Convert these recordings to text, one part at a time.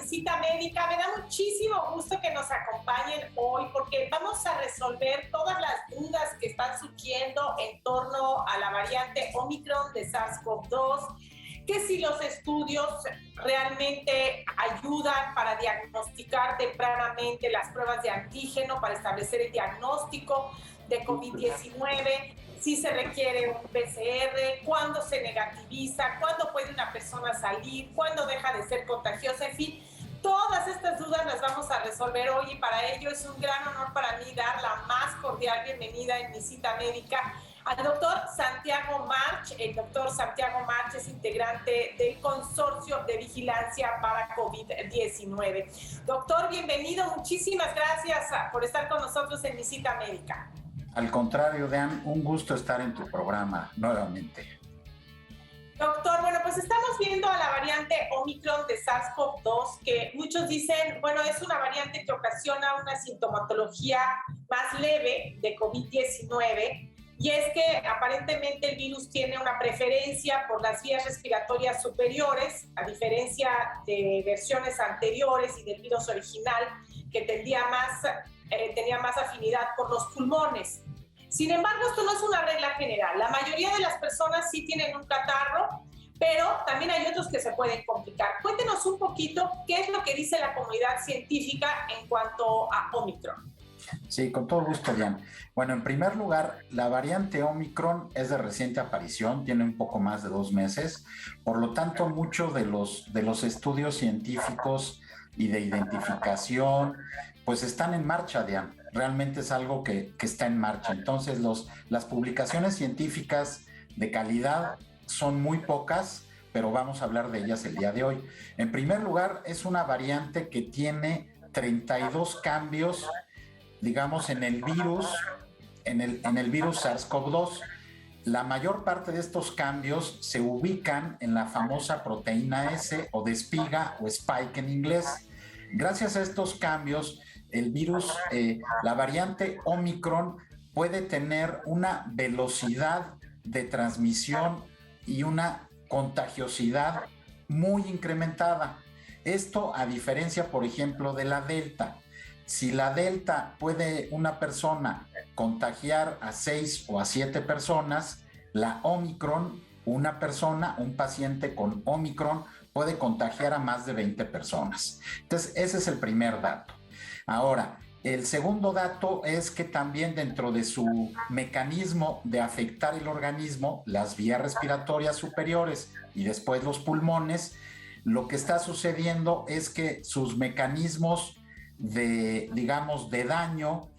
Cita Médica. Me da muchísimo gusto que nos acompañen hoy porque vamos a resolver todas las dudas que están surgiendo en torno a la variante Omicron de SARS-CoV-2, que si los estudios realmente ayudan para diagnosticar tempranamente las pruebas de antígeno para establecer el diagnóstico de COVID-19, si se requiere un PCR, cuándo se negativiza, cuándo puede una persona salir, cuándo deja de ser contagiosa, en fin, todas estas dudas las vamos a resolver hoy y para ello es un gran honor para mí dar la más cordial bienvenida en mi cita médica al doctor Santiago March. El doctor Santiago March es integrante del Consorcio de Vigilancia para COVID-19. Doctor, bienvenido, muchísimas gracias por estar con nosotros en mi cita médica. Al contrario, Dan, un gusto estar en tu programa nuevamente. Doctor, bueno, pues estamos viendo a la variante Omicron de SARS-CoV-2, que muchos dicen, bueno, es una variante que ocasiona una sintomatología más leve de COVID-19, y es que aparentemente el virus tiene una preferencia por las vías respiratorias superiores, a diferencia de versiones anteriores y del virus original, que tenía más afinidad por los pulmones. Sin embargo, esto no es una regla general. La mayoría de las personas sí tienen un catarro, pero también hay otros que se pueden complicar. Cuéntenos un poquito qué es lo que dice la comunidad científica en cuanto a Omicron. Sí, con todo gusto, Diane. Bueno, en primer lugar, la variante Omicron es de reciente aparición, tiene un poco más de 2 meses, por lo tanto, muchos de los estudios científicos y de identificación, pues están en marcha, Diane. Realmente es algo que está en marcha. Entonces, las publicaciones científicas de calidad son muy pocas, pero vamos a hablar de ellas el día de hoy. En primer lugar, es una variante que tiene 32 cambios, digamos, en el virus SARS-CoV-2. La mayor parte de estos cambios se ubican en la famosa proteína S o de espiga o spike en inglés. Gracias a estos cambios, el virus, la variante Omicron puede tener una velocidad de transmisión y una contagiosidad muy incrementada. Esto a diferencia, por ejemplo, de la Delta. Si la Delta puede una persona contagiar a 6 o a 7 personas, la Omicron, un paciente con Omicron, puede contagiar a más de 20 personas. Entonces, ese es el primer dato. Ahora, el segundo dato es que también dentro de su mecanismo de afectar el organismo, las vías respiratorias superiores y después los pulmones, lo que está sucediendo es que sus mecanismos de daño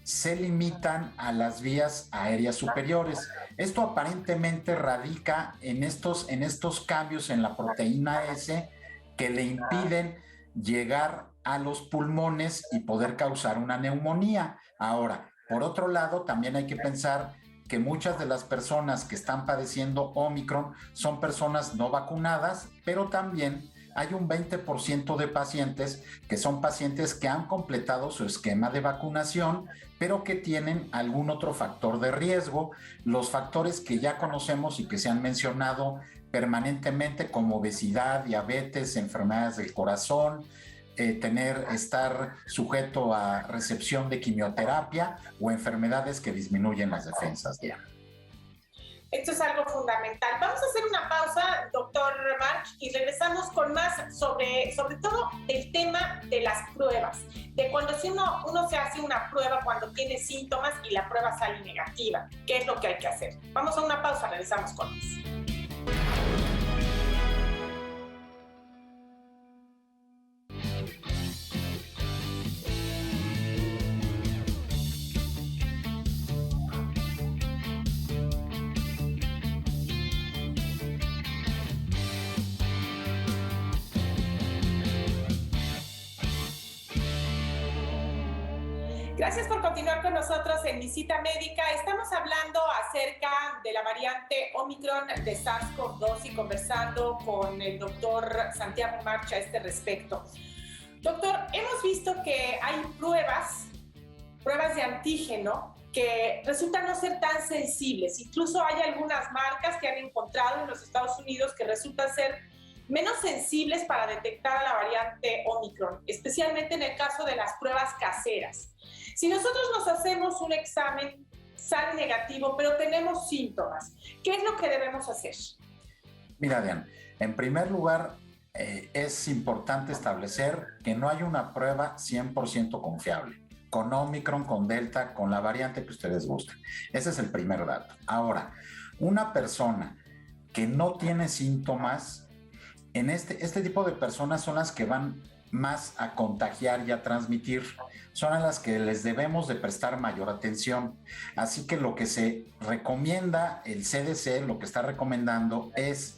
se limitan a las vías aéreas superiores. Esto aparentemente radica en estos cambios en la proteína S que le impiden llegar a los pulmones y poder causar una neumonía. Ahora, por otro lado, también hay que pensar que muchas de las personas que están padeciendo Omicron son personas no vacunadas, pero también hay un 20% de pacientes que son pacientes que han completado su esquema de vacunación, pero que tienen algún otro factor de riesgo, los factores que ya conocemos y que se han mencionado permanentemente como obesidad, diabetes, enfermedades del corazón, estar sujeto a recepción de quimioterapia o enfermedades que disminuyen las defensas, Diana. Esto es algo fundamental. Vamos a hacer una pausa, doctor March, y regresamos con más sobre todo el tema de las pruebas, de cuando si uno se hace una prueba cuando tiene síntomas y la prueba sale negativa. ¿Qué es lo que hay que hacer? Vamos a una pausa, regresamos con más. Gracias por continuar con nosotros en Mi Cita Médica. Estamos hablando acerca de la variante Omicron de SARS-CoV-2 y conversando con el doctor Santiago March a este respecto. Doctor, hemos visto que hay pruebas de antígeno que resultan no ser tan sensibles. Incluso hay algunas marcas que han encontrado en los Estados Unidos que resultan ser menos sensibles para detectar a la variante Omicron. Omicron, especialmente en el caso de las pruebas caseras. Si nosotros nos hacemos un examen, sale negativo, pero tenemos síntomas, ¿qué es lo que debemos hacer? Mira, Diane, en primer lugar, es importante establecer que no hay una prueba 100% confiable, con Omicron, con Delta, con la variante que ustedes gusten. Ese es el primer dato. Ahora, una persona que no tiene síntomas, en este tipo de personas son las que van más a contagiar y a transmitir, son a las que les debemos de prestar mayor atención. Así que lo que se recomienda, el CDC lo que está recomendando es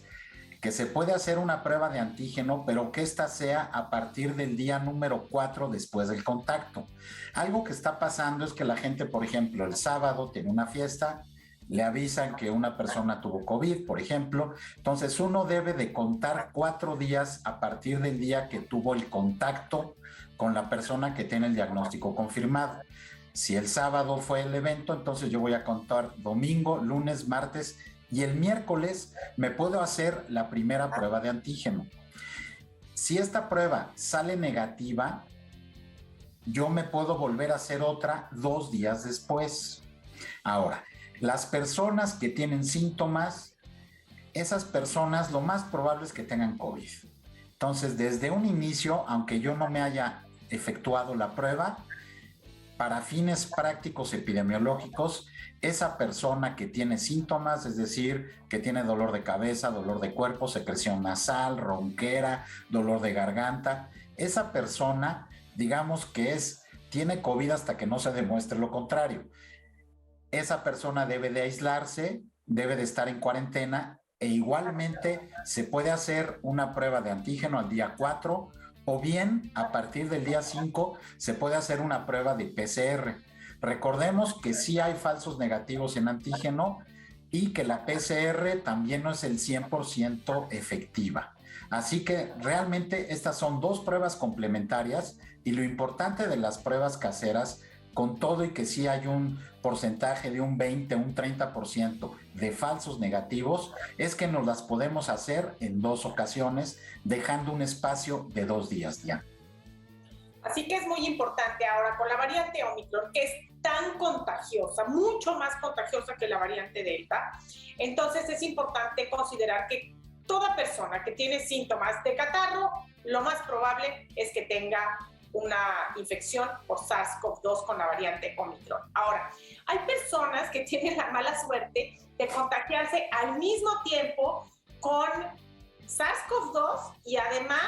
que se puede hacer una prueba de antígeno, pero que esta sea a partir del día número 4 después del contacto. Algo que está pasando es que la gente, por ejemplo, el sábado tiene una fiesta, le avisan que una persona tuvo COVID, por ejemplo, entonces uno debe de contar 4 días a partir del día que tuvo el contacto con la persona que tiene el diagnóstico confirmado. Si el sábado fue el evento, entonces yo voy a contar domingo, lunes, martes, y el miércoles me puedo hacer la primera prueba de antígeno. Si esta prueba sale negativa, yo me puedo volver a hacer otra 2 días después. Ahora, las personas que tienen síntomas, esas personas lo más probable es que tengan COVID. Entonces, desde un inicio, aunque yo no me haya efectuado la prueba, para fines prácticos epidemiológicos, esa persona que tiene síntomas, es decir, que tiene dolor de cabeza, dolor de cuerpo, secreción nasal, ronquera, dolor de garganta, esa persona, digamos que tiene COVID hasta que no se demuestre lo contrario. Esa persona debe de aislarse, debe de estar en cuarentena e igualmente se puede hacer una prueba de antígeno al día 4 o bien a partir del día 5 se puede hacer una prueba de PCR. Recordemos que sí hay falsos negativos en antígeno y que la PCR también no es el 100% efectiva. Así que realmente estas son 2 pruebas complementarias y lo importante de las pruebas caseras, con todo y que sí hay un porcentaje de un 20, un 30% de falsos negativos, es que nos las podemos hacer en 2 ocasiones, dejando un espacio de 2 días ya. Así que es muy importante ahora con la variante Omicron, que es tan contagiosa, mucho más contagiosa que la variante Delta. Entonces es importante considerar que toda persona que tiene síntomas de catarro, lo más probable es que tenga una infección por SARS-CoV-2 con la variante Omicron. Ahora, hay personas que tienen la mala suerte de contagiarse al mismo tiempo con SARS-CoV-2 y además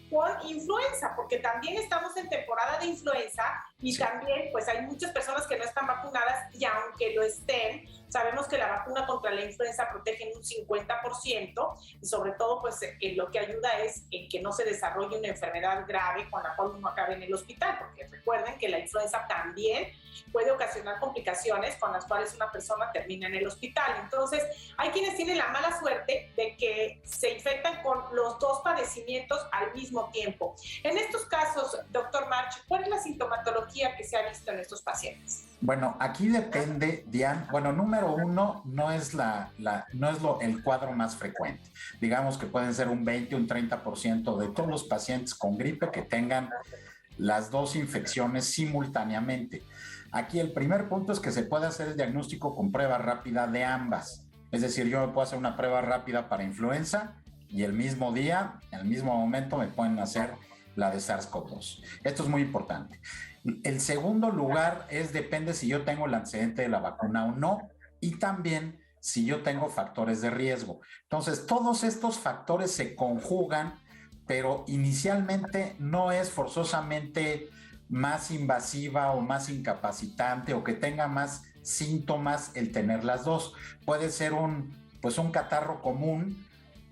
con influenza, porque también estamos en temporada de influenza y también pues hay muchas personas que no están vacunadas y aunque lo estén, sabemos que la vacuna contra la influenza protege en un 50% y sobre todo pues lo que ayuda es en que no se desarrolle una enfermedad grave con la cual uno acabe en el hospital, porque recuerden que la influenza también puede ocasionar complicaciones con las cuales una persona termina en el hospital. Entonces, hay quienes tienen la mala suerte de que se infectan con los 2 padecimientos al mismo tiempo. En estos casos, doctor March, ¿cuál es la sintomatología que se ha visto en estos pacientes? Bueno, aquí depende, Diane. Bueno, número 1, no es el cuadro más frecuente. Digamos que pueden ser un 20, un 30% de todos los pacientes con gripe que tengan las 2 infecciones simultáneamente. Aquí el primer punto es que se puede hacer el diagnóstico con prueba rápida de ambas. Es decir, yo me puedo hacer una prueba rápida para influenza y el mismo día, en el mismo momento me pueden hacer la de SARS-CoV-2. Esto es muy importante. El segundo lugar depende si yo tengo el antecedente de la vacuna o no y también si yo tengo factores de riesgo. Entonces, todos estos factores se conjugan, pero inicialmente no es forzosamente más invasiva o más incapacitante o que tenga más síntomas el tener las 2. Puede ser un catarro común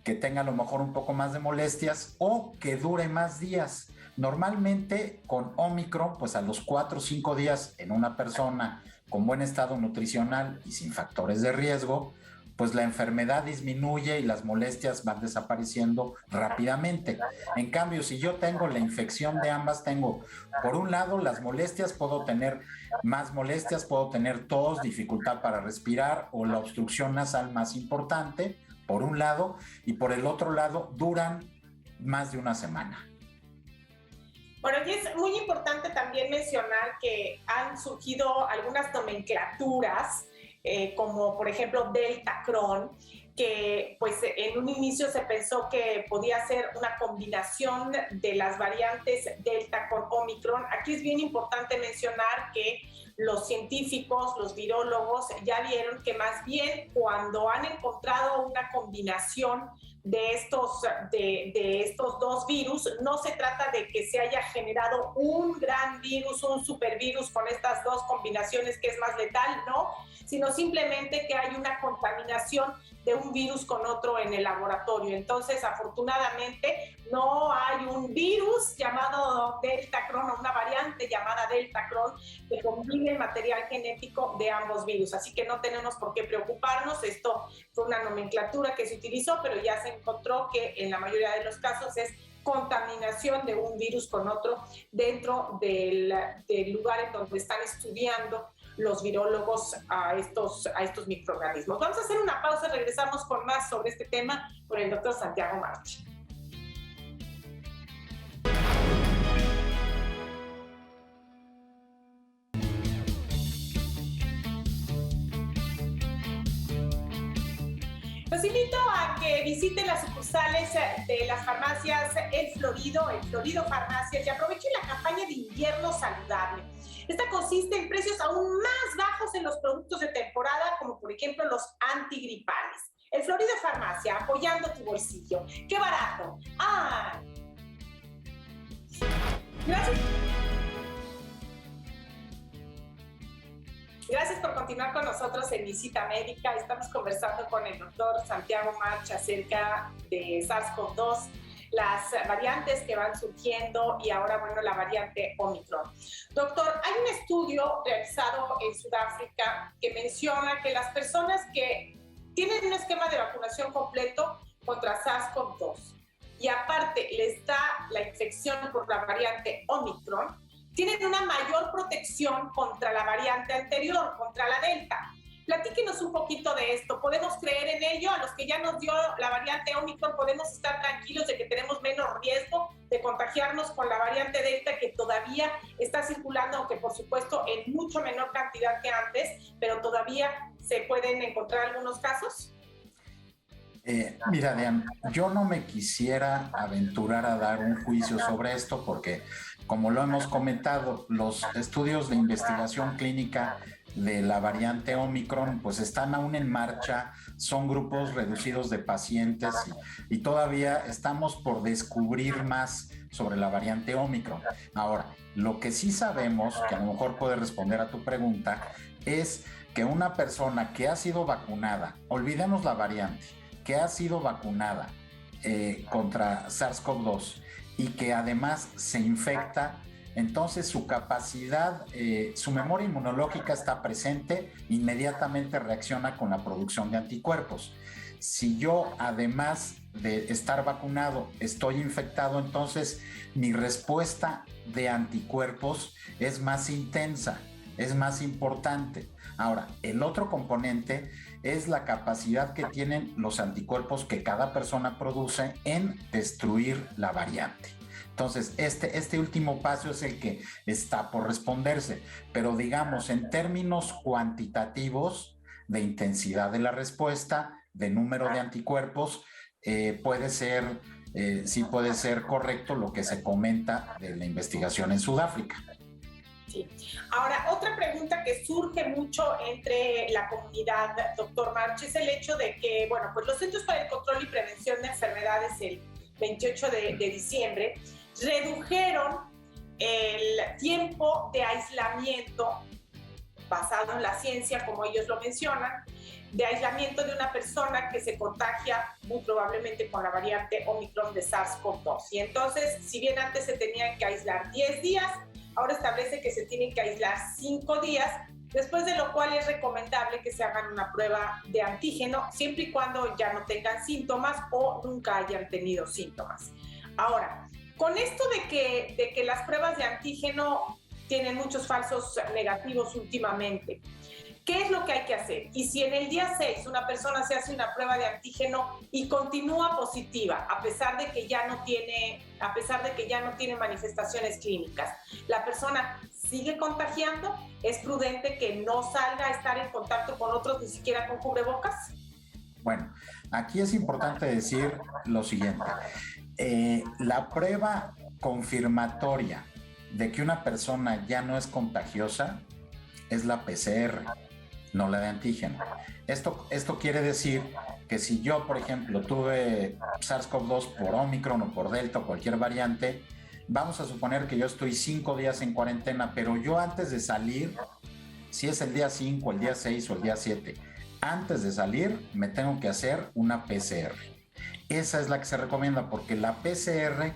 que tenga a lo mejor un poco más de molestias o que dure más días. Normalmente con Omicron, pues a los 4 o 5 días en una persona con buen estado nutricional y sin factores de riesgo, pues la enfermedad disminuye y las molestias van desapareciendo rápidamente. En cambio, si yo tengo la infección de ambas, tengo por un lado las molestias, puedo tener más molestias, puedo tener tos, dificultad para respirar o la obstrucción nasal más importante, por un lado, y por el otro lado duran más de una semana. Bueno, y es muy importante también mencionar que han surgido algunas nomenclaturas, como por ejemplo Deltacron, que pues en un inicio se pensó que podía ser una combinación de las variantes Delta con Omicron. Aquí es bien importante mencionar que los científicos, los virólogos ya vieron que más bien cuando han encontrado una combinación de estos dos virus, no se trata de que se haya generado un gran virus, un supervirus con estas dos combinaciones que es más letal, no, sino simplemente que hay una contaminación de un virus con otro en el laboratorio. Entonces, afortunadamente, no hay un virus llamado Deltacron o una variante llamada Deltacron que combine el material genético de ambos virus. Así que no tenemos por qué preocuparnos. Esto fue una nomenclatura que se utilizó, pero ya se encontró que en la mayoría de los casos es contaminación de un virus con otro dentro del lugar en donde están estudiando los virólogos a estos microorganismos. Vamos a hacer una pausa y regresamos con más sobre este tema con el doctor Santiago March. Los invito a que visiten las sucursales de las farmacias El Florido Farmacias y aprovechen la campaña de invierno saludable. Esta consiste en precios aún más bajos en los productos de temporada, como por ejemplo los antigripales. El Florido Farmacia, apoyando tu bolsillo. ¡Qué barato! ¡Ah! Gracias. Gracias por continuar con nosotros en Visita Médica. Estamos conversando con el doctor Santiago March acerca de SARS-CoV-2, las variantes que van surgiendo y ahora, bueno, la variante Omicron. Doctor, hay un estudio realizado en Sudáfrica que menciona que las personas que tienen un esquema de vacunación completo contra SARS-CoV-2 y aparte les da la infección por la variante Omicron, tienen una mayor protección contra la variante anterior, contra la Delta. Platíquenos un poquito de esto. ¿Podemos creer en ello? A los que ya nos dio la variante Omicron, ¿podemos estar tranquilos de que tenemos menos riesgo de contagiarnos con la variante Delta que todavía está circulando, aunque por supuesto en mucho menor cantidad que antes, pero todavía se pueden encontrar algunos casos? Mira, Diane, yo no me quisiera aventurar a dar un juicio sobre esto porque, como lo hemos comentado, los estudios de investigación clínica de la variante Omicron pues están aún en marcha, son grupos reducidos de pacientes y todavía estamos por descubrir más sobre la variante Omicron. Ahora, lo que sí sabemos, que a lo mejor puede responder a tu pregunta, es que una persona que ha sido vacunada, olvidemos la variante, que ha sido vacunada contra SARS-CoV-2 y que además se infecta, entonces su capacidad, su memoria inmunológica está presente, inmediatamente reacciona con la producción de anticuerpos. Si yo, además de estar vacunado, estoy infectado, entonces mi respuesta de anticuerpos es más intensa, es más importante. Ahora, el otro componente es la capacidad que tienen los anticuerpos que cada persona produce en destruir la variante. Entonces, este último paso es el que está por responderse, pero digamos, en términos cuantitativos de intensidad de la respuesta, de número de anticuerpos, sí puede ser correcto lo que se comenta de la investigación en Sudáfrica. Sí. Ahora, otra pregunta que surge mucho entre la comunidad, doctor March, es el hecho de que, bueno, pues los Centros para el Control y Prevención de Enfermedades el 28 de diciembre redujeron el tiempo de aislamiento basado en la ciencia, como ellos lo mencionan, de aislamiento de una persona que se contagia muy probablemente con la variante Omicron de SARS-CoV-2. Y entonces, si bien antes se tenían que aislar 10 días, ahora establece que se tienen que aislar 5 días, después de lo cual es recomendable que se hagan una prueba de antígeno, siempre y cuando ya no tengan síntomas o nunca hayan tenido síntomas. Ahora, con esto de que las pruebas de antígeno tienen muchos falsos negativos últimamente, ¿Qué es lo que hay que hacer? Y si en el día 6 una persona se hace una prueba de antígeno y continúa positiva, a pesar de que ya no tiene manifestaciones clínicas, la persona sigue contagiando, ¿es prudente que no salga a estar en contacto con otros, ni siquiera con cubrebocas? Bueno, aquí es importante decir lo siguiente. La prueba confirmatoria de que una persona ya no es contagiosa es la PCR, no la de antígeno. Esto quiere decir que si yo, por ejemplo, tuve SARS-CoV-2 por Omicron o por Delta o cualquier variante, vamos a suponer que yo estoy 5 días en cuarentena, pero yo antes de salir, si es el día 5, el día 6 o el día 7, antes de salir me tengo que hacer una PCR. Esa es la que se recomienda porque la PCR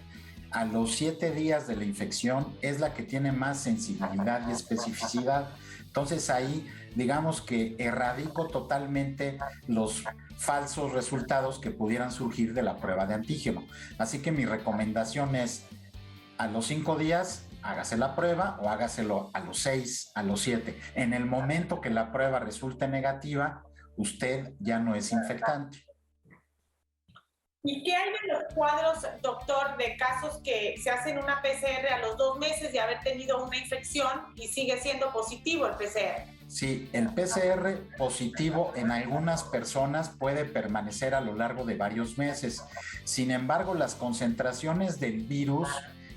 a los 7 días de la infección es la que tiene más sensibilidad y especificidad. Entonces ahí digamos que erradico totalmente los falsos resultados que pudieran surgir de la prueba de antígeno. Así que mi recomendación es a los 5 días hágase la prueba o hágaselo a los 6, a los 7. En el momento que la prueba resulte negativa, usted ya no es infectante. ¿Y qué hay de los cuadros, doctor, de casos que se hacen una PCR a los 2 meses de haber tenido una infección y sigue siendo positivo el PCR? Sí, el PCR positivo en algunas personas puede permanecer a lo largo de varios meses. Sin embargo, las concentraciones del virus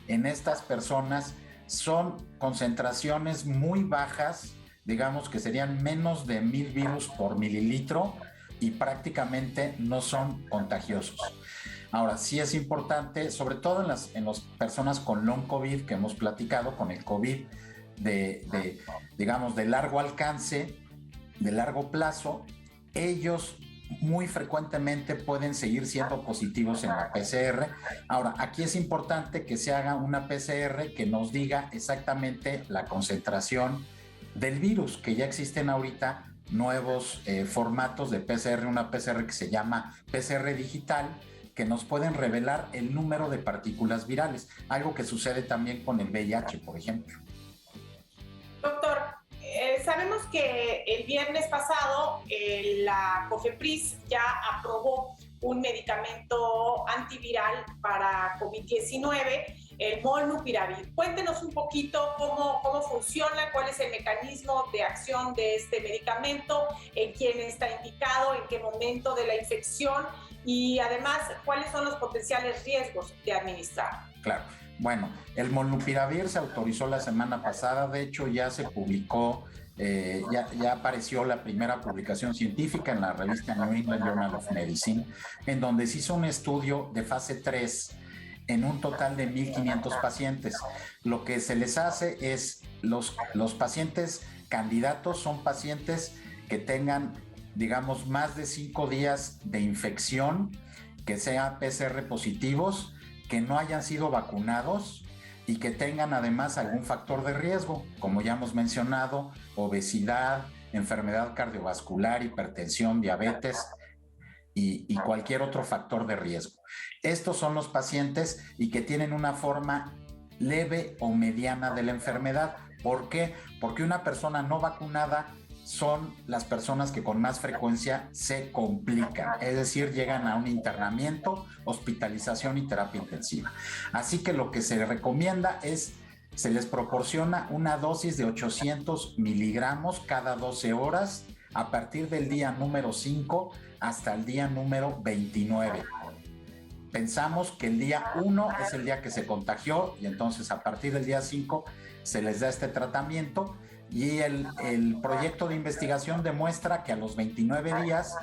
en estas personas son concentraciones muy bajas, digamos que serían menos de 1000 virus por mililitro, y prácticamente no son contagiosos. Ahora, sí es importante, sobre todo en las personas con long COVID que hemos platicado, con el COVID digamos, de largo alcance, de largo plazo, ellos muy frecuentemente pueden seguir siendo positivos en la PCR. Ahora, aquí es importante que se haga una PCR que nos diga exactamente la concentración del virus, que ya existen ahorita nuevos formatos de PCR, una PCR que se llama PCR digital, que nos pueden revelar el número de partículas virales, algo que sucede también con el VIH, por ejemplo. Doctor, sabemos que el viernes pasado la COFEPRIS ya aprobó un medicamento antiviral para COVID-19, el Molnupiravir. Cuéntenos un poquito cómo funciona, cuál es el mecanismo de acción de este medicamento, en quién está indicado, en qué momento de la infección y además cuáles son los potenciales riesgos de administrar. Claro. Bueno, el Molnupiravir se autorizó la semana pasada, de hecho ya se publicó, ya apareció la primera publicación científica en la revista New England Journal of Medicine, en donde se hizo un estudio de fase 3 en un total de 1,500 pacientes. Lo que se les hace es, los pacientes candidatos son pacientes que tengan, digamos, más de 5 días de infección, que sean PCR positivos, que no hayan sido vacunados y que tengan además algún factor de riesgo, como ya hemos mencionado, obesidad, enfermedad cardiovascular, hipertensión, diabetes y cualquier otro factor de riesgo. Estos son los pacientes y que tienen una forma leve o mediana de la enfermedad. ¿Por qué? Porque una persona no vacunada son las personas que con más frecuencia se complican, es decir, llegan a un internamiento, hospitalización y terapia intensiva. Así que lo que se recomienda es, se les proporciona una dosis de 800 miligramos cada 12 horas a partir del día número 5 hasta el día número 29. Pensamos que el día 1 es el día que se contagió y entonces a partir del día 5 se les da este tratamiento. Y el proyecto de investigación demuestra que a los 29 días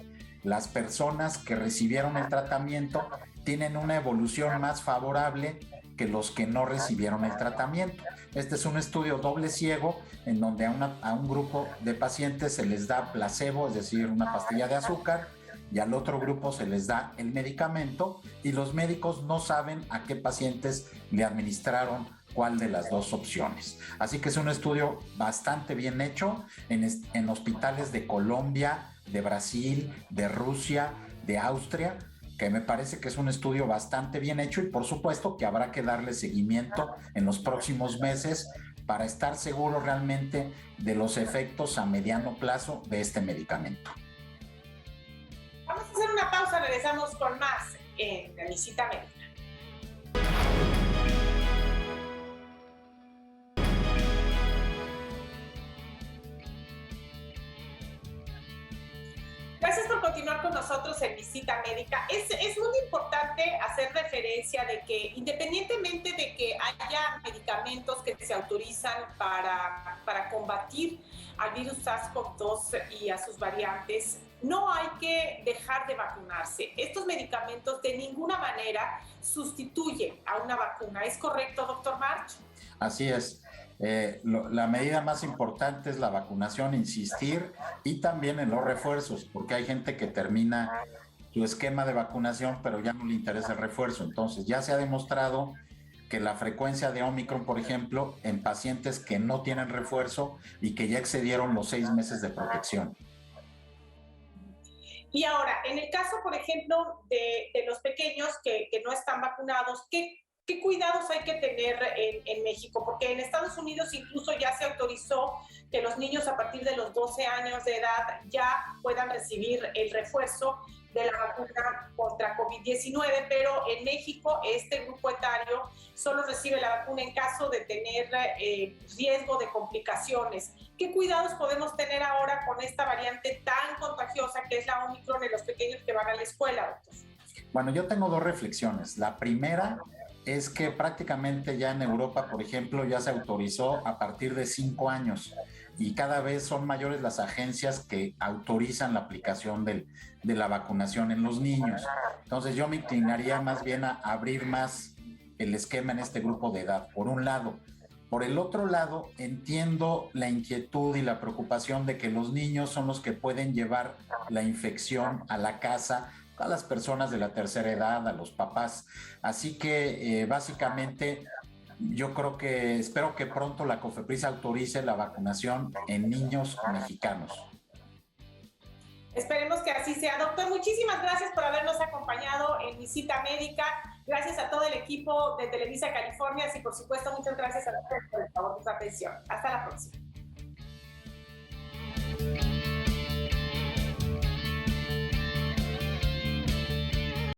las personas que recibieron el tratamiento tienen una evolución más favorable que los que no recibieron el tratamiento. Este es un estudio doble ciego en donde a un grupo de pacientes se les da placebo, es decir, una pastilla de azúcar, y al otro grupo se les da el medicamento y los médicos no saben a qué pacientes le administraron cuál de las dos opciones. Así que es un estudio bastante bien hecho en hospitales de Colombia, de Brasil, de Rusia, de Austria, que me parece que es un estudio bastante bien hecho y por supuesto que habrá que darle seguimiento en los próximos meses para estar seguros realmente de los efectos a mediano plazo de este medicamento. Vamos a hacer una pausa, regresamos con más en la visita médica. Gracias por continuar con nosotros en Visita Médica. Es muy importante hacer referencia de que independientemente de que haya medicamentos que se autorizan para combatir al virus SARS-CoV-2 y a sus variantes, no hay que dejar de vacunarse. Estos medicamentos de ninguna manera sustituyen a una vacuna. ¿Es correcto, doctor March? Así es. La medida más importante es la vacunación, insistir, y también en los refuerzos, porque hay gente que termina su esquema de vacunación, pero ya no le interesa el refuerzo. Entonces, ya se ha demostrado que la frecuencia de Omicron, por ejemplo, en pacientes que no tienen refuerzo y que ya excedieron los 6 meses de protección. Y ahora, en el caso, por ejemplo, de los pequeños que no están vacunados, ¿qué cuidados hay que tener en México? Porque en Estados Unidos incluso ya se autorizó que los niños a partir de los 12 años de edad ya puedan recibir el refuerzo de la vacuna contra COVID-19, pero en México este grupo etario solo recibe la vacuna en caso de tener riesgo de complicaciones. ¿Qué cuidados podemos tener ahora con esta variante tan contagiosa que es la Omicron en los pequeños que van a la escuela, doctor? Bueno, yo tengo 2 reflexiones. La primera es que prácticamente ya en Europa, por ejemplo, ya se autorizó a partir de 5 años y cada vez son mayores las agencias que autorizan la aplicación de la vacunación en los niños. Entonces yo me inclinaría más bien a abrir más el esquema en este grupo de edad, por un lado. Por el otro lado, entiendo la inquietud y la preocupación de que los niños son los que pueden llevar la infección a la casa, a las personas de la tercera edad, a los papás. Así que básicamente yo creo que espero que pronto la COFEPRIS autorice la vacunación en niños mexicanos. Esperemos que así sea. Doctor, muchísimas gracias por habernos acompañado en Visita Médica. Gracias a todo el equipo de Televisa California y por supuesto muchas gracias a ustedes por el favor de su atención. Hasta la próxima.